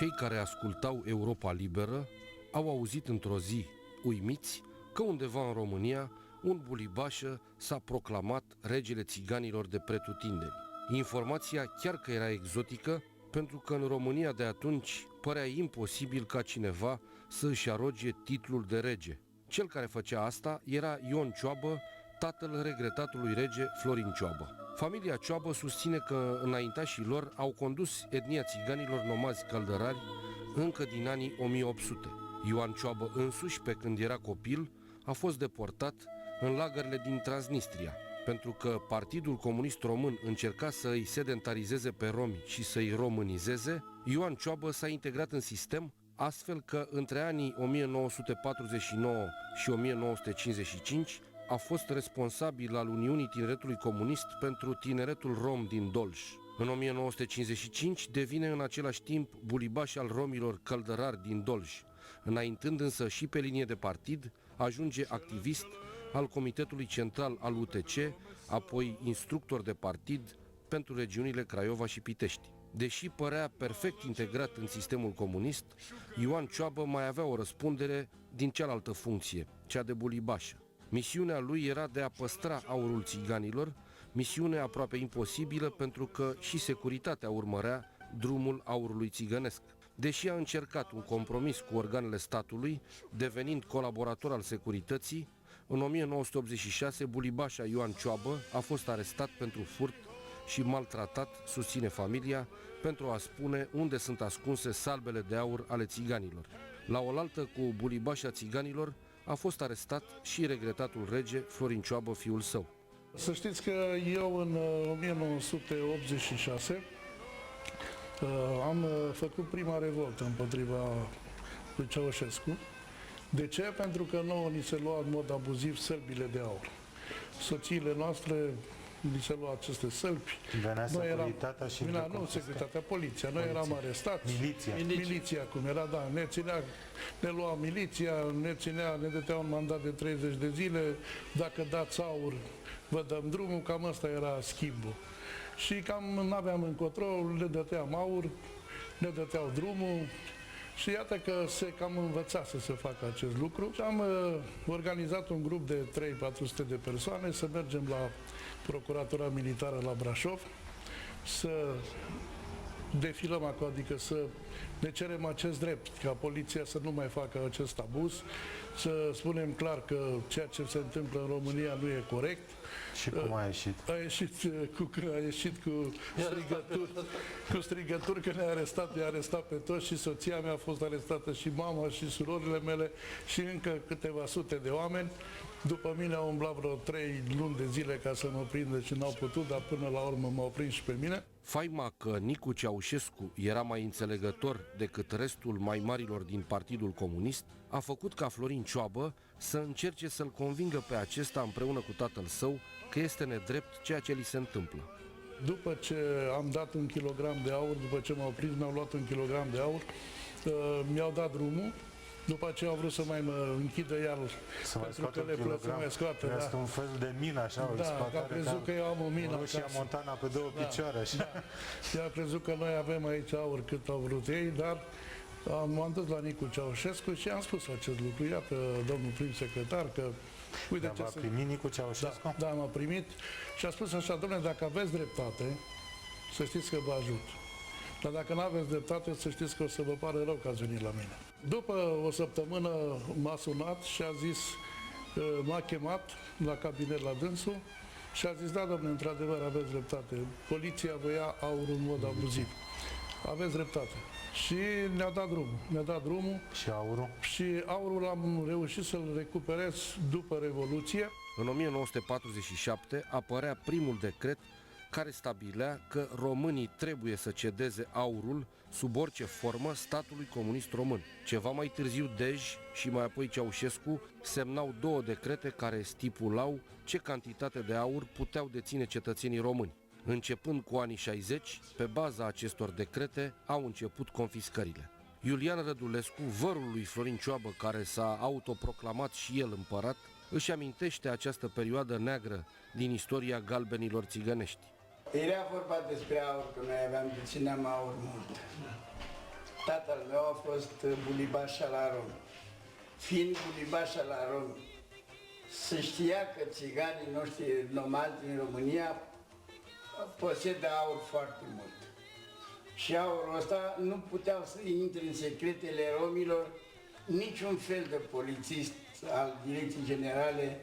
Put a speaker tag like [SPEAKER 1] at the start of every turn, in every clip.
[SPEAKER 1] Cei care ascultau Europa Liberă au auzit într-o zi, uimiți, că undeva în România un bulibașă s-a proclamat regele țiganilor de pretutindeni. Informația chiar că era exotică, pentru că în România de atunci părea imposibil ca cineva să își aroge titlul de rege. Cel care făcea asta era Ion Cioabă, tatăl regretatului rege Florin Cioabă. Familia Cioabă susține că înaintașii lor au condus etnia țiganilor nomazi căldărari încă din anii 1800. Ioan Cioabă însuși, pe când era copil, a fost deportat în lagărele din Transnistria. Pentru că Partidul Comunist Român încerca să îi sedentarizeze pe romi și să îi românizeze, Ioan Cioabă s-a integrat în sistem, astfel că între anii 1949 și 1955 a fost responsabil al Uniunii Tineretului Comunist pentru tineretul rom din Dolj. În 1955 devine în același timp bulibaș al romilor căldărari din Dolj. Înaintând însă și pe linie de partid, ajunge activist al Comitetului Central al UTC, apoi instructor de partid pentru regiunile Craiova și Pitești. Deși părea perfect integrat în sistemul comunist, Ioan Cioabă mai avea o răspundere din cealaltă funcție, cea de bulibașă. Misiunea lui era de a păstra aurul țiganilor, misiune aproape imposibilă pentru că și securitatea urmărea drumul aurului țigănesc. Deși a încercat un compromis cu organele statului, devenind colaborator al securității, în 1986 bulibașa Ioan Cioabă a fost arestat pentru furt și maltratat, susține familia, pentru a spune unde sunt ascunse salbele de aur ale țiganilor. La oaltă cu bulibașa țiganilor a fost arestat și regretatul rege Florin Cioabă, fiul său.
[SPEAKER 2] Să știți că eu în 1986 am făcut prima revoltă împotriva lui Ceaușescu. De ce? Pentru că nouă ni se lua în mod abuziv sălbile de aur. Soțiile noastre ni se lua aceste sălbi.
[SPEAKER 3] Venea securitatea și
[SPEAKER 2] nu securitatea, poliția. Noi eram arestați. Miliția cum era, da. Ne lua miliția, ne dădea un mandat de 30 de zile. Dacă dați aur, vă dăm drumul. Cam asta era schimbul. Și cam n-aveam încotro, le dăteam aur, ne dăteau drumul. Și iată că se cam învăța să se facă acest lucru. Și am organizat un grup de 300-400 de persoane să mergem la Procuratura Militară la Brașov, să defilăm acolo, adică să ne cerem acest drept, ca poliția să nu mai facă acest abuz, să spunem clar că ceea ce se întâmplă în România nu e corect.
[SPEAKER 3] Și cum a ieșit?
[SPEAKER 2] A ieșit cu strigături că ne-a arestat pe toți și soția mea a fost arestată și mama și surorile mele și încă câteva sute de oameni. După mine au umblat vreo 3 luni de zile ca să mă prindă și n-au putut, dar până la urmă m-au prins și pe mine.
[SPEAKER 1] Faima că Nicu Ceaușescu era mai înțelegător decât restul mai marilor din Partidul Comunist a făcut ca Florin Cioabă să încerce să-l convingă pe acesta împreună cu tatăl său că este nedrept ceea ce li se întâmplă.
[SPEAKER 2] După ce am dat 1 kilogram de aur, după ce m-au prins, mi-au luat 1 kilogram de aur, mi-au dat drumul. După aceea au vrut să mai mă închidă iar, pentru că le plăță mai scoate.
[SPEAKER 3] Este un fel de mină, așa,
[SPEAKER 2] da, că a crezut că eu am o mină acasă.
[SPEAKER 3] Roșia Montana pe 2 picioare, așa.
[SPEAKER 2] Da. A crezut că noi avem aici aur cât au vrut ei, dar m-am dus la Nicu Ceaușescu și am spus acest lucru. Iată, domnul prim secretar, că uite ce
[SPEAKER 3] m-a primit Nicu Ceaușescu?
[SPEAKER 2] Da, m-a primit și a spus așa: domnule, dacă aveți dreptate, să știți că vă ajut. Dar dacă nu aveți dreptate, să știți că o să vă pare rău că ați venit la mine. După o săptămână m-a sunat și a zis, m-a chemat la cabinet la dânsul și a zis: da, domnule, într-adevăr aveți dreptate. Poliția vă ia aurul în mod abuziv. Aveți dreptate. Și ne-a dat drumul.
[SPEAKER 3] Și aurul?
[SPEAKER 2] Și aurul am reușit să-l recuperez după Revoluție.
[SPEAKER 1] În 1947 apărea primul decret care stabilea că românii trebuie să cedeze aurul sub orice formă statului comunist român. Ceva mai târziu Dej și mai apoi Ceaușescu semnau 2 decrete care stipulau ce cantitate de aur puteau deține cetățenii români. Începând cu anii 60, pe baza acestor decrete au început confiscările. Iulian Rădulescu, vărul lui Florin Cioabă, care s-a autoproclamat și el împărat, își amintește această perioadă neagră din istoria galbenilor țigănești.
[SPEAKER 4] Era vorba despre aur, că noi țineam aur mult. Tatăl meu a fost bulibaș la rom. Fiind bulibaș la rom, se știa că țiganii noștri nomadi din România posedă aur foarte mult. Și aurul ăsta nu puteau să intre în secretele romilor niciun fel de polițist al Direcției Generale,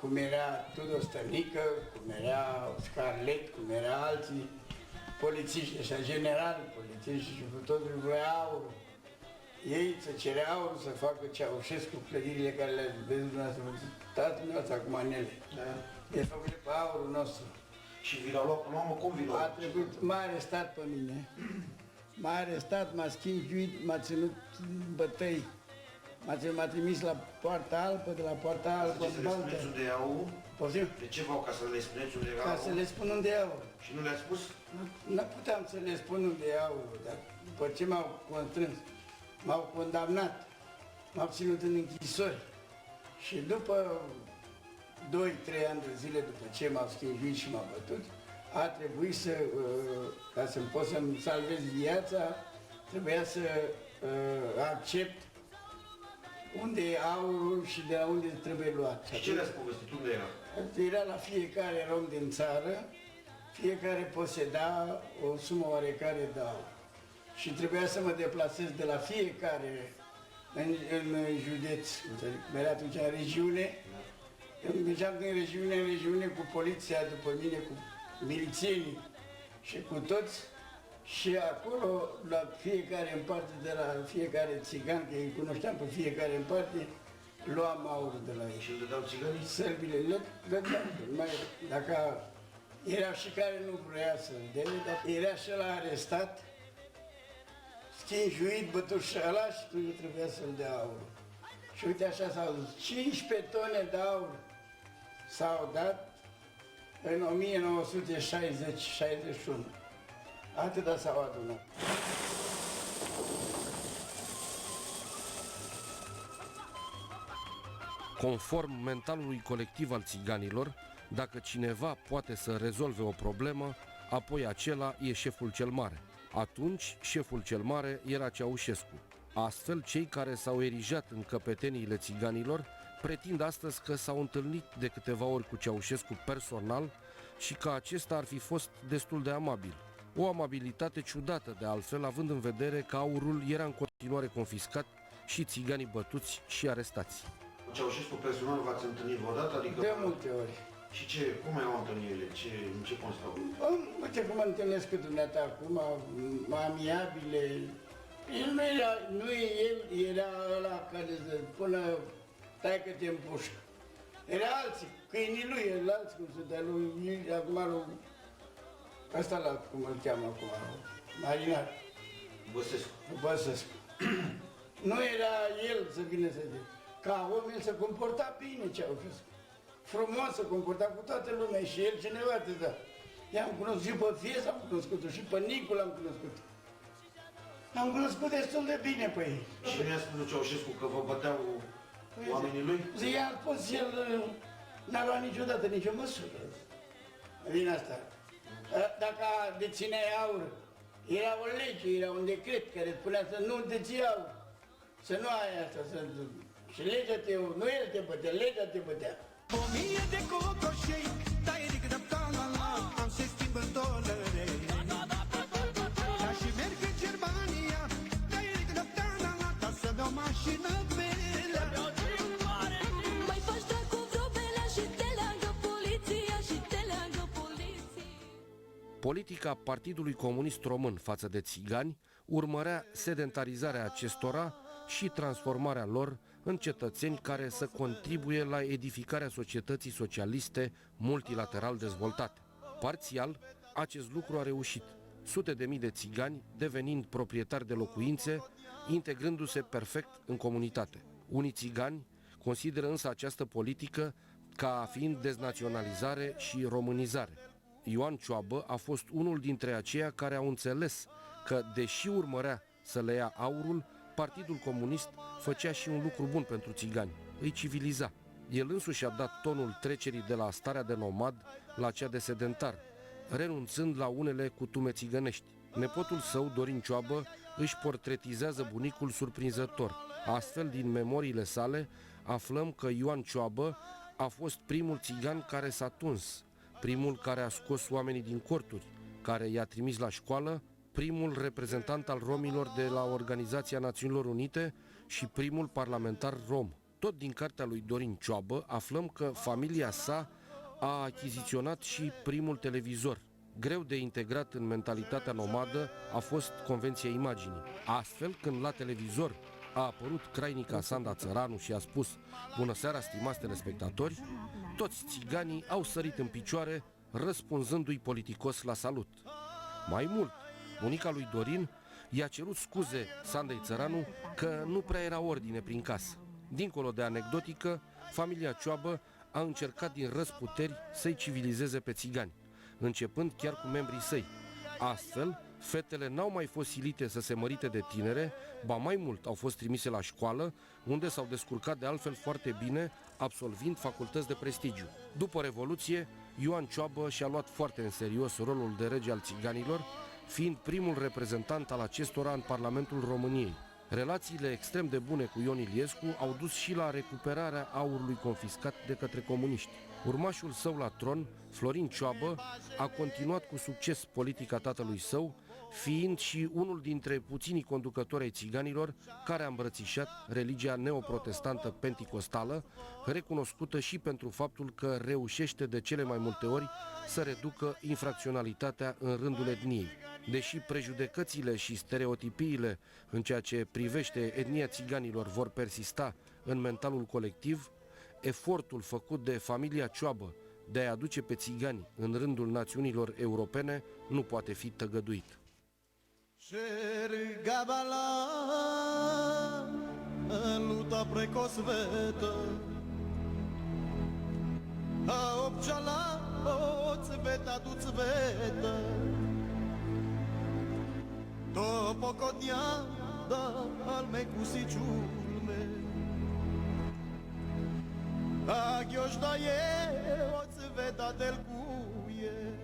[SPEAKER 4] cum era Tudor Stănică, cum era Scarlet, cum era alții polițiști, așa, generali polițiști, și totul vrea aurul. Ei se cerea aurul să facă Ceaușescu clădirile care le vezi dumneavoastră, tatăl meu acum în ele. Da. E făcut pe aurul nostru.
[SPEAKER 5] Și vi l-au luat până la urmă, cum vi l-au luat?
[SPEAKER 4] A trecut, m-a arestat pe mine. M-a arestat, m-a schingiuit, m-a ținut în bătăi. M-a trimis la Poarta Albă, de la Poarta Albă
[SPEAKER 5] Să
[SPEAKER 4] în
[SPEAKER 5] le
[SPEAKER 4] Baltă.
[SPEAKER 5] spuneți unde e aurul?
[SPEAKER 4] Poftim?
[SPEAKER 5] De ce v-au ca să le spuneți unde e
[SPEAKER 4] Ca
[SPEAKER 5] aurul?
[SPEAKER 4] să le spun unde e aurul.
[SPEAKER 5] Și nu le-ați spus?
[SPEAKER 4] Nu puteam să le spun unde e aurul, dar după ce m-au constrâns, m-au condamnat, m-au ținut în închisori. Și după 2-3 ani de zile după ce m-au schingiuit și m-au bătut, a trebuit să, ca să pot să-mi salvez viața, trebuia să accept unde e aurul și de la unde trebuie luat.
[SPEAKER 5] Și ce le-ați povestit? Unde era?
[SPEAKER 4] Era la fiecare rom din țară, fiecare poseda o sumă oarecare de aur. Și trebuia să mă deplasez de la fiecare în județ, era atunci în regiune. Eu mergeam din regiune în regiune cu poliția după mine, cu milițienii și cu toți. Și acolo, la fiecare în parte, de la fiecare țigan, că îi cunoșteam pe fiecare în parte, luam aurul de la ei.
[SPEAKER 5] Și îl dădeau țiganii?
[SPEAKER 4] Sărbile le dădeam. Dacă era și care nu vrea să-l dea, dar era și ăla arestat, schinjuit, bătut și ăla și tu trebuia să-l dea aurul. Și uite așa s-au dus. 15 tone de aur s-au dat în 1960-61. Atâta s-au adunat.
[SPEAKER 1] Conform mentalului colectiv al țiganilor, dacă cineva poate să rezolve o problemă, apoi acela e șeful cel mare. Atunci, șeful cel mare era Ceaușescu. Astfel, cei care s-au erijat în căpeteniile țiganilor pretind astăzi că s-au întâlnit de câteva ori cu Ceaușescu personal și că acesta ar fi fost destul de amabil. O amabilitate ciudată, de altfel, având în vedere că aurul era în continuare confiscat și țiganii bătuți și arestați.
[SPEAKER 5] Cu Ceaușescu personal v-ați întâlnit vreodată? Adică
[SPEAKER 4] De multe ori.
[SPEAKER 5] Și cum erau întâlnirile? În ce constau?
[SPEAKER 4] Uite cum mă întâlnesc cu dumneata acum, amiabile. El nu e el, era ăla care se pună, tai-că-te în pușcă. Era alții, câinii lui, el alții, cum se dea lui, acum lui, ăsta la, cum îl cheamă acum, marinar.
[SPEAKER 5] Băsescu.
[SPEAKER 4] Băsescu. Nu era el să vină să zic. Ca om el se comporta bine, Ceaușescu. Frumos se comporta cu toată lumea și el cineva atâta. I-am cunoscut pe Fies, am cunoscut-o și pe Nicol am cunoscut. Am cunoscut destul de bine pe ei.
[SPEAKER 5] Și mi-a spus Ceaușescu că vă băteau oamenii lui?
[SPEAKER 4] I-a spus, el n-a luat niciodată nicio măsură din asta. Dacă dețineai aur, era o lege, era un decret care spunea să nu deții aur. Să nu ai asta, și legea nu el te bătea, legea te bătea.
[SPEAKER 6] 1000 de cocoșei, dai ric de la am să schimbă dolare. Ca și merg în Germania, dai ric de la ca să dau mașină belea.
[SPEAKER 7] Mai faci dracu vreo belea și te leagă poliția și te leagă poliția.
[SPEAKER 1] Politica Partidului Comunist Român față de țigani urmărea sedentarizarea acestora și transformarea lor în cetățeni care să contribuie la edificarea societății socialiste multilateral dezvoltate. Parțial, acest lucru a reușit, sute de mii de țigani devenind proprietari de locuințe, integrându-se perfect în comunitate. Unii țigani consideră însă această politică ca fiind deznaționalizare și românizare. Ioan Cioabă a fost unul dintre aceia care au înțeles că, deși urmărea să le ia aurul, Partidul Comunist făcea și un lucru bun pentru țigani, îi civiliza. El însuși a dat tonul trecerii de la starea de nomad la cea de sedentar, renunțând la unele cutume țigănești. Nepotul său, Dorin Cioabă, își portretizează bunicul surprinzător. Astfel, din memoriile sale, aflăm că Ioan Cioabă a fost primul țigan care s-a tuns, primul care a scos oamenii din corturi, care i-a trimis la școală, primul reprezentant al romilor de la Organizația Națiunilor Unite și primul parlamentar rom. Tot din cartea lui Dorin Cioabă aflăm că familia sa a achiziționat și primul televizor. Greu de integrat în mentalitatea nomadă a fost Convenția Imaginii. Astfel, când la televizor a apărut crainica Sanda Țăranu și a spus "Bună seara, stimați telespectatori", toți țiganii au sărit în picioare, răspunzându-i politicos la salut. Mai mult, bunica lui Dorin i-a cerut scuze Sandei Țăranu că nu prea era ordine prin casă. Dincolo de anecdotică, familia Cioabă a încercat din răzputeri să-i civilizeze pe țigani, începând chiar cu membrii săi. Astfel, fetele n-au mai fost silite să se mărite de tinere, ba mai mult au fost trimise la școală, unde s-au descurcat de altfel foarte bine, absolvind facultăți de prestigiu. După Revoluție, Ioan Cioabă și-a luat foarte în serios rolul de rege al țiganilor, fiind primul reprezentant al acestora în Parlamentul României. Relațiile extrem de bune cu Ion Iliescu au dus și la recuperarea aurului confiscat de către comuniști. Urmașul său la tron, Florin Cioabă, a continuat cu succes politica tatălui său, fiind și unul dintre puținii conducători ai țiganilor care a îmbrățișat religia neoprotestantă penticostală, recunoscută și pentru faptul că reușește de cele mai multe ori să reducă infracționalitatea în rândul etniei. Deși prejudecățile și stereotipiile în ceea ce privește etnia țiganilor vor persista în mentalul colectiv, efortul făcut de familia Cioabă de a aduce pe țigani în rândul națiunilor europene nu poate fi tăgăduit.
[SPEAKER 6] Cergabala luta precosvetă a obciala o cveta tu cveta to pokodnia da alme kusiciulme a gioșda e o cveta del cuie